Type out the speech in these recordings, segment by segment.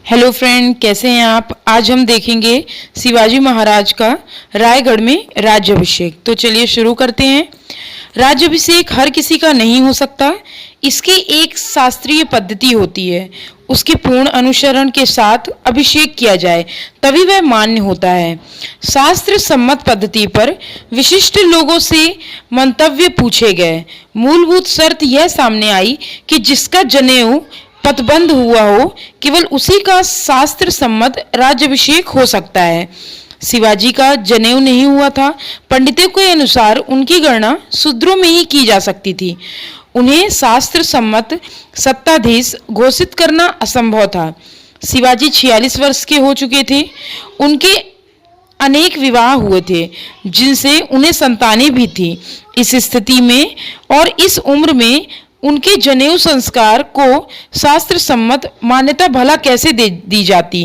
Hello friend, कैसे हैं आप। आज हम देखेंगे शिवाजी महाराज का रायगढ़ में राज्याभिषेक। तो चलिए शुरू करते हैं। राज्याभिषेक हर किसी का नहीं हो सकता। इसकी एक शास्त्रीय पद्धति होती है। उसके पूर्ण अनुसरण के साथ अभिषेक किया जाए तभी वह मान्य होता है। शास्त्र सम्मत पद्धति पर विशिष्ट लोगों से मंतव्य पूछे गए। मूलभूत शर्त यह सामने आई कि जिसका जनेऊ पतबंध हुआ हो केवल उसी का शास्त्र सम्मत राज्याभिषेक हो सकता है। शिवाजी का जनेऊ नहीं हुआ था। पंडितों के अनुसार उनकी गणना शूद्रों में ही की जा सकती थी। उन्हें शास्त्र सम्मत सत्ताधीश घोषित करना असंभव था। शिवाजी 46 वर्ष के हो चुके थे। उनके अनेक विवाह हुए थे जिनसे उन्हें संतानें भी थी। इस स्थिति में और इस उम्र में उनके जनेऊ संस्कार को शास्त्र सम्मत मान्यता भला कैसे दी जाती।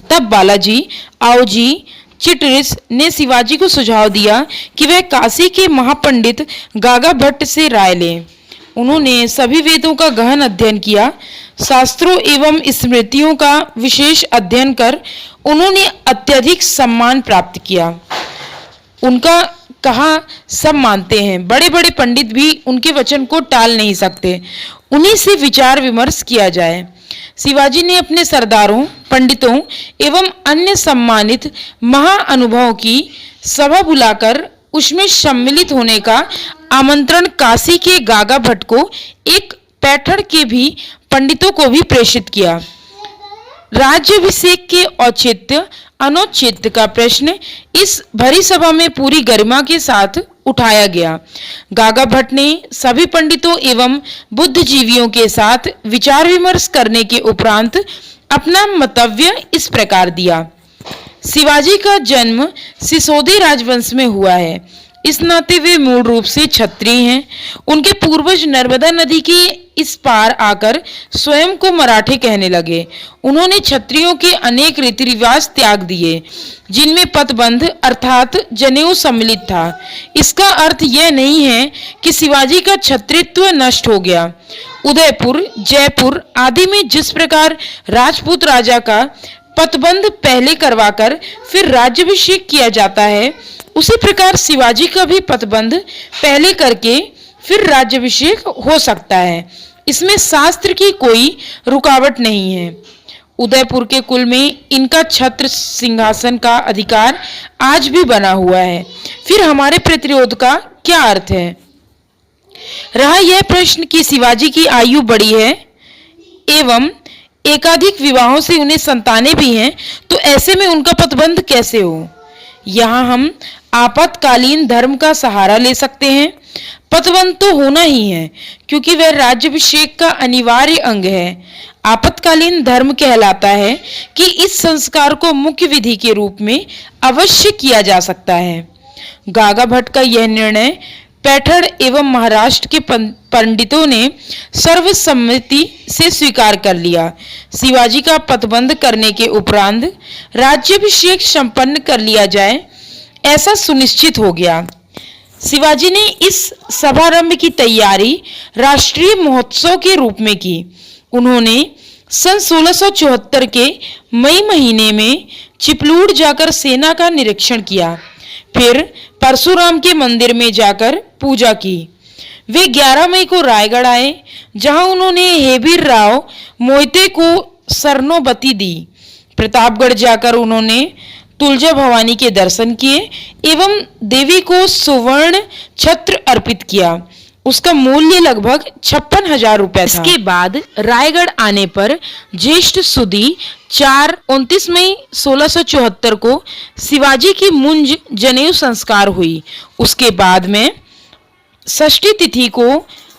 तब बालाजी आओजी चिटरिस ने शिवाजी को सुझाव दिया कि वह काशी के महापंडित गागा भट्ट से राय लें। उन्होंने सभी वेदों का गहन अध्ययन किया। शास्त्रों एवं स्मृतियों का विशेष अध्ययन कर उन्होंने अत्यधिक सम्मान प्राप्त किया। उनका कहा सब मानते हैं। बड़े बड़े पंडित भी उनके वचन को टाल नहीं सकते। उन्हीं से विचार विमर्श किया जाए। शिवाजी ने अपने सरदारों, पंडितों एवं अन्य सम्मानित महाअनुभवों की सभा बुलाकर उसमें सम्मिलित होने का आमंत्रण काशी के गागा भट्ट को, एक पैठण के भी पंडितों को भी प्रेषित किया। राज्याभिषेक के औचित्य अनौचित्य का प्रश्न इस भरी सभा में पूरी गरिमा के साथ उठाया गया। गागा भट्ट ने सभी पंडितों एवं बुद्धिजीवियों के साथ विचार विमर्श करने के उपरांत अपना मंतव्य इस प्रकार दिया। शिवाजी का जन्म सिसोदी राजवंश में हुआ है। इस नाते वे मूल रूप से क्षत्रिय हैं। उनके पूर्वज नर्मदा नदी के इस पार आकर स्वयं को मराठे कहने लगे। उन्होंने क्षत्रियों के अनेक रीति रिवाज त्याग दिए जिनमें पतबंध अर्थात जनेऊ सम्मिलित था। इसका अर्थ यह नहीं है कि शिवाजी का क्षत्रित्व नष्ट हो गया। उदयपुर, जयपुर आदि में जिस प्रकार राजपूत राजा का पतबंध पहले करवाकर फिर राज्याभिषेक किया जाता है, उसी प्रकार शिवाजी का भी पतबंध पहले करके फिर राज्याभिषेक हो सकता है। इसमें शास्त्र की कोई रुकावट नहीं है। उदयपुर के कुल में इनका छत्र सिंहासन का अधिकार आज भी बना हुआ है। फिर हमारे प्रतिरोध का क्या अर्थ है। रहा यह प्रश्न कि शिवाजी की आयु बड़ी है एवं एकाधिक विवाहों से उन्हें संतानें भी हैं, तो ऐसे में उनका पतबंध कैसे हो। यहाँ हम आपातकालीन धर्म का सहारा ले सकते हैं। पतबंध तो होना ही है क्योंकि वह राज्याभिषेक का अनिवार्य अंग है। आपातकालीन धर्म कहलाता है कि इस संस्कार को मुख्य विधि के रूप में अवश्य किया जा सकता है। गागा भट्ट का यह निर्णय पैठण एवं महाराष्ट्र के पंडितों ने सर्वसम्मति से स्वीकार कर लिया। शिवाजी का पतबंध करने के उपरांत राज्याभिषेक संपन्न कर लिया जाए, ऐसा सुनिश्चित हो गया। शिवाजी ने इस समारंभ की तैयारी राष्ट्रीय महोत्सव के रूप में की। उन्होंने सन 1674 के मई महीने में चिपलूड़ जाकर सेना का निरीक्षण किया। फिर परशुराम के मंदिर में जाकर पूजा की। वे 11 मई को रायगढ़ आए, जहां उन्होंने हेबीर राव मोहिते को सरनोबती दी। प्रतापगढ़ जाकर उन्होंने तुलजा भवानी के दर्शन किए एवं देवी को सुवर्ण छत्र अर्पित किया। उसका मूल्य लगभग 56,000 रुपए था। इसके बाद रायगढ़ आने पर ज्येष्ठ सुदी 29 मई 1674 को शिवाजी की मुंज जनेऊ संस्कार हुई। उसके बाद में षष्ठी तिथि को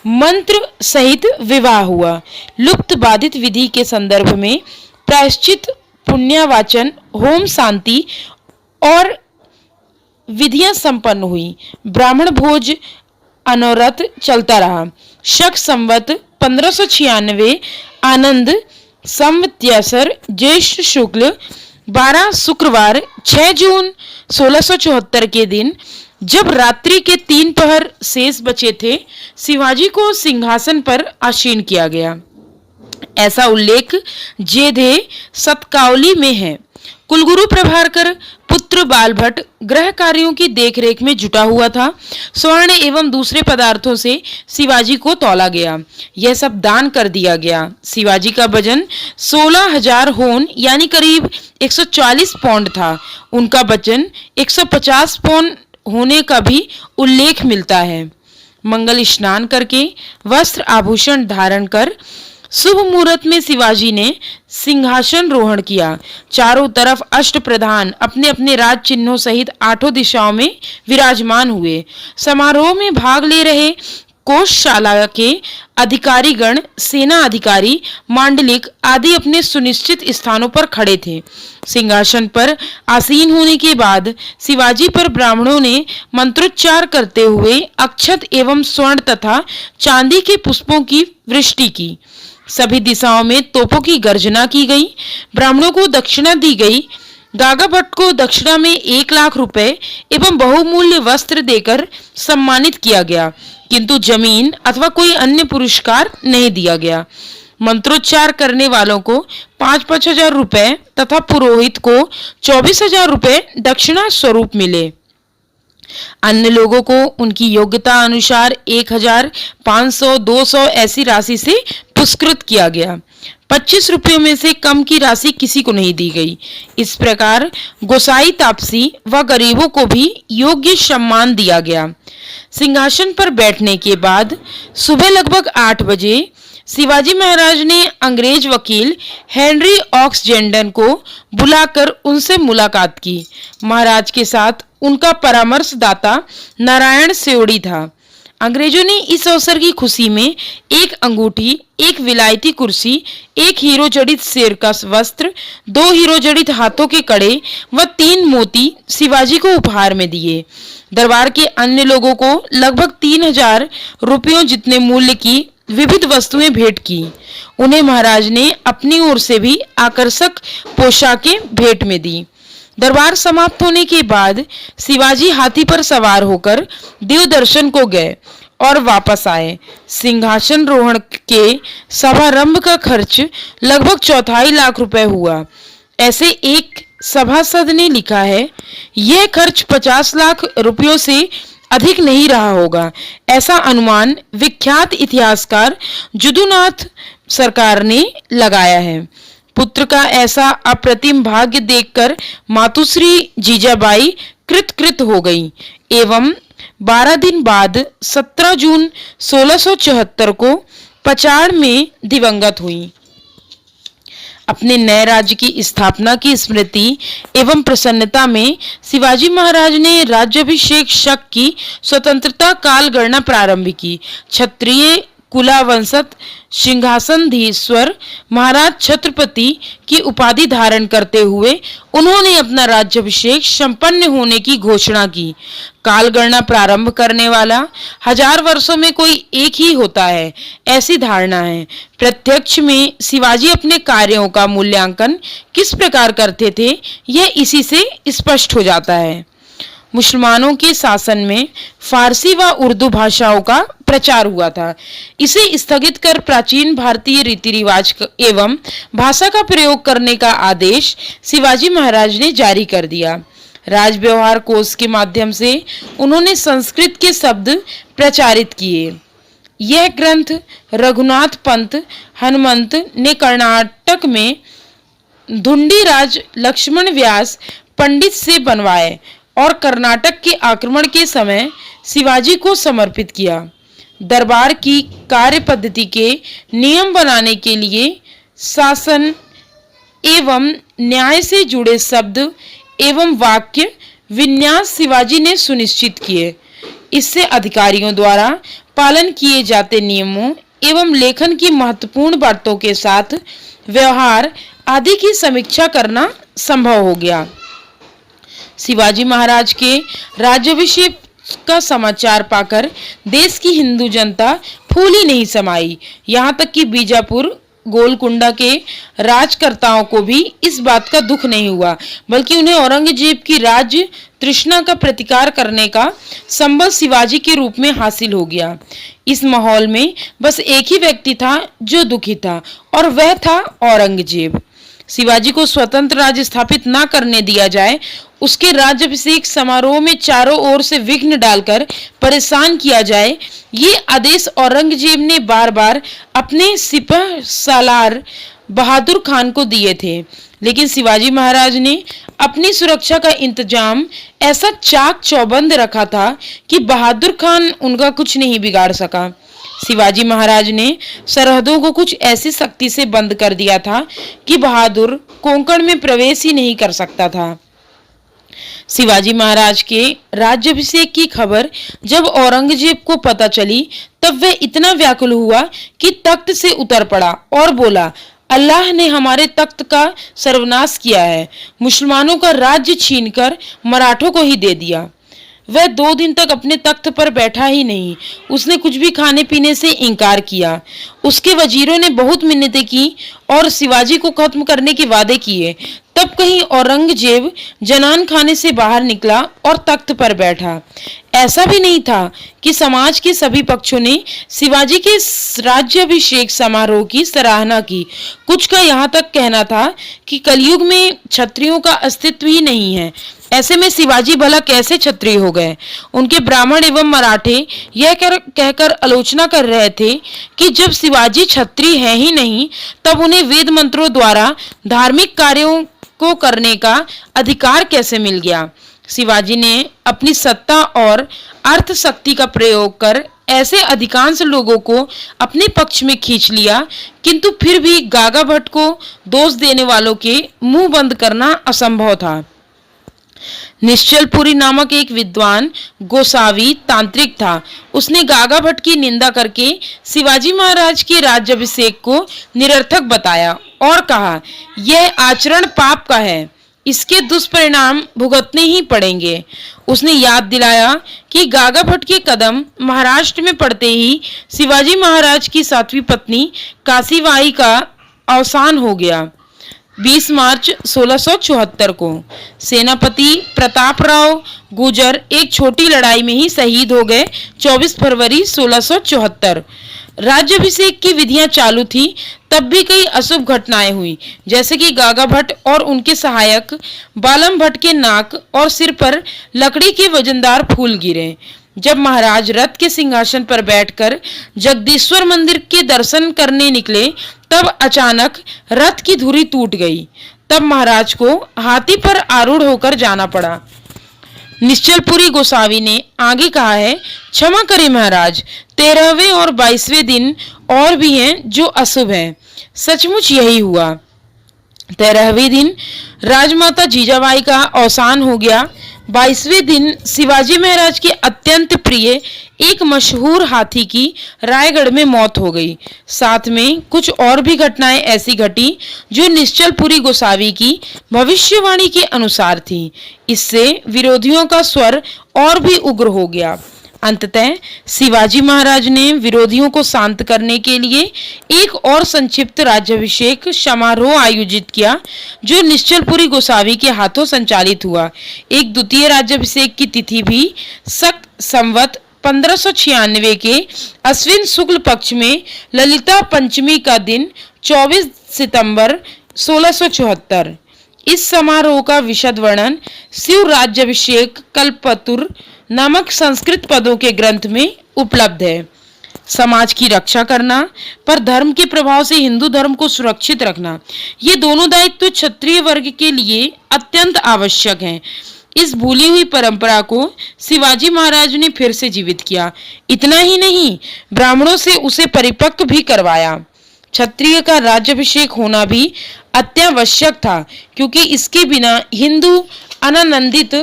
मंत्र सहित विवाह हुआ। लुप्त बाधित विधि के संदर्भ में प्रायश्चित, पुण्यवाचन, होम शांति और विधियां संपन्न हुई। ब्राह्मण भोज अनवरत चलता रहा। शक संवत 1596 आनंद संवत्सर ज्येष्ठ शुक्ल 12 शुक्रवार 6 जून 1674 के दिन, जब रात्रि के 3 पहर शेष बचे थे, शिवाजी को सिंहासन पर आसीन किया गया। ऐसा उल्लेख जेधे सतकावली में है। कुलगुरु प्रभाकर पुत्र बालभट्ट गृह कार्यों की देखरेख में जुटा हुआ था। स्वर्ण एवं दूसरे पदार्थों से शिवाजी को तौला गया, यह सब दान कर दिया गया। शिवाजी का वजन 16,000 होन यानी करीब 140 पौंड था। उनका वजन 150 पौंड होने का भी उल्लेख मिलता है। मंगल स्नान करके वस्त्र आभूषण धारण कर शुभ मुहूर्त में शिवाजी ने सिंहासन रोहण किया। चारों तरफ अष्ट प्रधान अपने अपने राज चिन्हों सहित 8 दिशाओं में विराजमान हुए। समारोह में भाग ले रहे कोषशाला के अधिकारीगण, सेना अधिकारी, मांडलिक आदि अपने सुनिश्चित स्थानों पर खड़े थे। सिंहासन पर आसीन होने के बाद शिवाजी पर ब्राह्मणों ने मंत्रोच्चार करते हुए अक्षत एवं स्वर्ण तथा चांदी के पुष्पों की वृष्टि की। सभी दिशाओं में तोपों की गर्जना की गई। ब्राह्मणों को दक्षिणा दी गई। गागा भट्ट को दक्षिणा में 1 लाख रुपए एवं बहुमूल्य वस्त्र देकर सम्मानित किया गया, किंतु जमीन अथवा कोई अन्य पुरस्कार नहीं दिया गया। मंत्रोच्चार करने वालों को 5-5 हजार रुपए तथा पुरोहित को 24,000 रुपए दक्षिणा स्वरूप मिले। अन्य लोगों को उनकी योग्यता अनुसार 1,000, 500, 200 ऐसी राशि से पुरस्कृत किया गया। 25 रुपयों में से कम की राशि किसी को नहीं दी गई। इस प्रकार गोसाई, तापसी व गरीबों को भी योग्य सम्मान दिया गया। सिंहासन पर बैठने के बाद सुबह लगभग 8 बजे शिवाजी महाराज ने अंग्रेज वकील हेनरी ऑक्सजेंडर को बुलाकर उनसे मुलाकात की। महाराज के साथ उनका परामर्शदाता नारायण सेवड़ी था। अंग्रेजों ने इस अवसर की खुशी में एक अंगूठी, एक विलायती कुर्सी, एक हीरो जड़ित शेर का वस्त्र, 2 हीरो जड़ित हाथों के कड़े व 3 मोती शिवाजी को उपहार में दिए। दरबार के अन्य लोगों को लगभग 3,000 रुपयों जितने मूल्य की विविध वस्तुएं भेंट की। उन्हें महाराज ने अपनी ओर से भी आकर्षक पोशाकें भेंट में दी। दरबार समाप्त होने के बाद शिवाजी हाथी पर सवार होकर देव दर्शन को गए और वापस आए। सिंहासन रोहण के समारंभ का खर्च लगभग 4.5 लाख रुपए हुआ। ऐसे एक सभासद ने लिखा है, यह खर्च 50 लाख रुपयों से अधिक नहीं रहा होगा। ऐसा अनुमान विख्यात इतिहासकार जुदुनाथ सरकार ने लगाया है। पुत्र का ऐसा अप्रतिम भाग्य देखकर मातुश्री जीजाबाई कृत हो गई एवं 12 दिन बाद 17 जून 1674 को पचाड़ में दिवंगत हुई। अपने नए राज्य की स्थापना की स्मृति एवं प्रसन्नता में शिवाजी महाराज ने राज्याभिषेक शक की स्वतंत्रता काल गणना प्रारंभ की। क्षत्रिय कुलावंशत सिंहासनधीश्वर महाराज छत्रपति की उपाधि धारण करते हुए उन्होंने अपना राज्याभिषेक संपन्न होने की घोषणा की। कालगणना प्रारंभ करने वाला 1000 वर्षों में कोई एक ही होता है, ऐसी धारणा है। प्रत्यक्ष में शिवाजी अपने कार्यों का मूल्यांकन किस प्रकार करते थे, यह इसी से स्पष्ट हो जाता है। मुसलमानों के शासन में फारसी व उर्दू भाषाओं का प्रचार हुआ था। इसे स्थगित कर प्राचीन भारतीय रीति रिवाज एवं भाषा का प्रयोग करने का आदेश शिवाजी महाराज ने जारी कर दिया। राज व्यवहार कोश के माध्यम से उन्होंने संस्कृत के शब्द प्रचारित किए। यह ग्रंथ रघुनाथ पंत हनुमंत ने कर्नाटक में धुंडीराज लक्ष्मण व्यास पंडित से बनवाए और कर्नाटक के आक्रमण के समय शिवाजी को समर्पित किया। दरबार की कार्य पद्धति के नियम बनाने के लिए शासन एवं न्याय से जुड़े शब्द एवं वाक्य विन्यास शिवाजी ने सुनिश्चित किए। इससे अधिकारियों द्वारा पालन किए जाते नियमों एवं लेखन की महत्वपूर्ण बातों के साथ व्यवहार आदि की समीक्षा करना संभव हो गया। शिवाजी महाराज के राज्याभिषेक का समाचार पाकर देश की हिंदू जनता फूली नहीं समाई। यहाँ तक कि बीजापुर गोलकुंडा के राजकर्ताओं को भी इस बात का दुख नहीं हुआ, बल्कि उन्हें औरंगजेब की राज्य तृष्णा का प्रतिकार करने का संबल शिवाजी के रूप में हासिल हो गया। इस माहौल में बस एक ही व्यक्ति था जो दुखी था, और वह था औरंगजेब। शिवाजी को स्वतंत्र राज्य स्थापित न करने दिया जाए, उसके राज्याभिषेक समारोह में चारों ओर से विघ्न डालकर परेशान किया जाए, ये आदेश औरंगजेब ने बार बार अपने सिपह सालार बहादुर खान को दिए थे। लेकिन शिवाजी महाराज ने अपनी सुरक्षा का इंतजाम ऐसा चाक चौबंद रखा था कि बहादुर खान उनका कुछ नहीं बिगाड़ सका। शिवाजी महाराज ने सरहदों को कुछ ऐसी सख्ती से बंद कर दिया था कि बहादुर कोंकण में प्रवेश ही नहीं कर सकता था। शिवाजी महाराज के राज्याभिषेक की खबर जब औरंगजेब को पता चली, तब वह इतना व्याकुल हुआ कि तख्त से उतर पड़ा और बोला, अल्लाह ने हमारे तख्त का सर्वनाश किया है, मुसलमानों का राज्य छीनकर मराठों को ही दे दिया। वह 2 दिन तक अपने तख्त पर बैठा ही नहीं, उसने कुछ भी खाने पीने से इनकार किया। उसके वजीरों ने बहुत मिन्नतें की और शिवाजी को खत्म करने के वादे किए। तब कहीं औरंगजेब जनान खाने से बाहर निकला और तख्त पर बैठा। ऐसा भी नहीं था कि समाज के सभी पक्षों ने शिवाजी के राज्याभिषेक समारोह की सराहना की। कुछ का यहाँ तक कहना था कि कलयुग में क्षत्रियों का अस्तित्व ही नहीं है, ऐसे में शिवाजी भला कैसे क्षत्रिय हो गए। उनके ब्राह्मण एवं मराठे यह कहकर आलोचना कर रहे थे कि जब शिवाजी क्षत्रिय है ही नहीं, तब उन्हें वेद मंत्रों द्वारा धार्मिक कार्यों को करने का अधिकार कैसे मिल गया। शिवाजी ने अपनी सत्ता और अर्थ शक्ति का प्रयोग कर ऐसे अधिकांश लोगों को अपने पक्ष में खींच लिया, किंतु फिर भी गागा भट्ट को दोष देने वालों के मुंह बंद करना असंभव था। निश्चलपुरी नामक एक विद्वान गोसावी तांत्रिक था। उसने गागा भट्ट की निंदा करके शिवाजी महाराज के राज्याभिषेक को निरर्थक बताया और कहा, यह आचरण पाप का है, इसके दुष्परिणाम भुगतने ही पड़ेंगे। उसने याद दिलाया कि गागा भट्ट के कदम महाराष्ट्र में पड़ते ही शिवाजी महाराज की 7वीं पत्नी काशीबाई का अवसान हो गया। 20 मार्च 1674 को सेनापति प्रतापराव गुर्जर एक छोटी लड़ाई में ही शहीद हो गए। 24 फरवरी 1674 राज्याभिषेक की विधियां चालू थी, तब भी कई अशुभ घटनाएं हुई, जैसे कि गागा भट्ट और उनके सहायक बालम भट्ट के नाक और सिर पर लकड़ी के वजनदार फूल गिरे। जब महाराज रथ के सिंहासन पर बैठकर जगदीश्वर मंदिर के दर्शन करने निकले, तब अचानक रथ की धुरी टूट गई। तब महाराज को हाथी पर आरूढ़ होकर जाना पड़ा। निश्चलपुरी गोसावी ने आगे कहा है, क्षमा करें महाराज, 13वें और 22वें दिन और भी हैं जो अशुभ हैं। सचमुच यही हुआ। 13वें दिन राजमाता जीजाबाई का अवसान हो गया। 22वें दिन शिवाजी महाराज के अत्यंत प्रिय एक मशहूर हाथी की रायगढ़ में मौत हो गई। साथ में कुछ और भी घटनाएं ऐसी घटी जो निश्चलपुरी गोसावी की भविष्यवाणी के अनुसार थी। इससे विरोधियों का स्वर और भी उग्र हो गया। अंततः शिवाजी महाराज ने विरोधियों को शांत करने के लिए एक और संक्षिप्त राज्याभिषेक समारोह आयोजित किया, जो निश्चलपुरी गोसावी के हाथों संचालित हुआ। एक द्वितीय राज्याभिषेक की तिथि भी संवत 1596 के अश्विन शुक्ल पक्ष में ललिता पंचमी का दिन 24 सितंबर 1674। इस समारोह का विशद वर्णन शिव राज्याभिषेक कल्पतरु नामक संस्कृत पदों के ग्रंथ में उपलब्ध है। समाज की रक्षा करना पर धर्म के प्रभाव से हिंदू धर्म को सुरक्षित रखना, ये दोनों दायित्व क्षत्रिय वर्ग के लिए अत्यंत आवश्यक हैं। इस भूली हुई परंपरा को शिवाजी महाराज ने फिर से जीवित किया। इतना ही नहीं, ब्राह्मणों से उसे परिपक्व भी करवाया। क्षत्रिय का राज्याभिषेक होना भी अत्यावश्यक था, क्योंकि इसके बिना हिंदू अनानंदित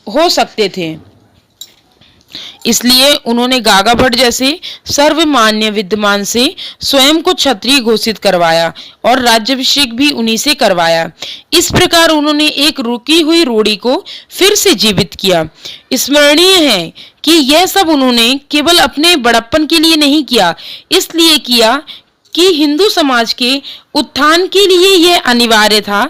हो सकते थे। इसलिए उन्होंने गागा भट्ट जैसे सर्वमान्य विद्वान से स्वयं को क्षत्रिय घोषित करवाया और राज्याभिषेक भी उन्हीं से करवाया। इस प्रकार उन्होंने एक रुकी हुई रूढ़ी को फिर से जीवित किया। स्मरणीय है कि यह सब उन्होंने केवल अपने बड़प्पन के लिए नहीं किया, इसलिए किया कि हिंदू समाज के उत्थान के लिए यह अनिवार्य था।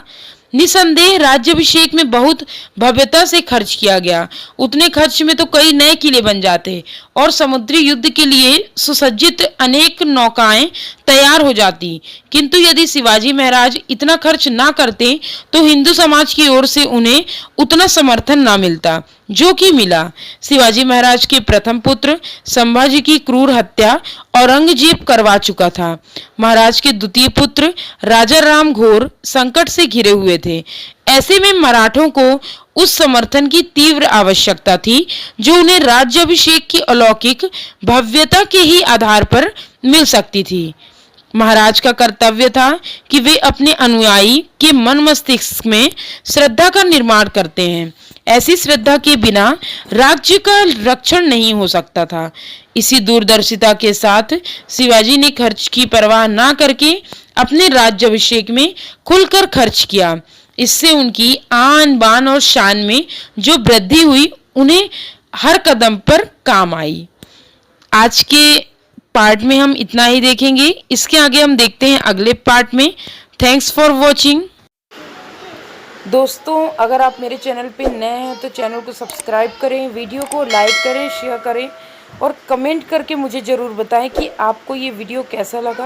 निसंदेह राज्याभिषेक में बहुत भव्यता से खर्च किया गया। उतने खर्च में तो कई नए किले बन जाते और समुद्री युद्ध के लिए सुसज्जित अनेक नौकाएं तैयार हो जाती। किंतु यदि शिवाजी महाराज इतना खर्च ना करते तो हिंदू समाज की ओर से उन्हें उतना समर्थन ना मिलता जो कि मिला। शिवाजी महाराज के प्रथम पुत्र संभाजी की क्रूर हत्या औरंगजेब करवा चुका था। महाराज के द्वितीय पुत्र राजा राम घोर संकट से घिरे हुए थे। ऐसे में मराठों को उस समर्थन की तीव्र आवश्यकता थी जो उन्हें राज्याभिषेक की अलौकिक भव्यता के ही आधार पर मिल सकती थी। महाराज का कर्तव्य था कि वे अपने अनुयायी के मन मस्तिष्क में श्रद्धा का निर्माण करते हैं। ऐसी श्रद्धा के बिना राज्य का रक्षण नहीं हो सकता था। इसी दूरदर्शिता के साथ शिवाजी ने खर्च की परवाह ना करके अपने राज्याभिषेक में खुलकर खर्च किया। इससे उनकी आन बान और शान में जो वृद्धि हुई उन्हें हर कदम पर काम आई। आज के पार्ट में हम इतना ही देखेंगे। इसके आगे हम देखते हैं अगले पार्ट में। Thanks for watching. दोस्तों, अगर आप मेरे चैनल पे नए हैं तो चैनल को सब्सक्राइब करें, वीडियो को लाइक करें, शेयर करें और कमेंट करके मुझे ज़रूर बताएं कि आपको ये वीडियो कैसा लगा।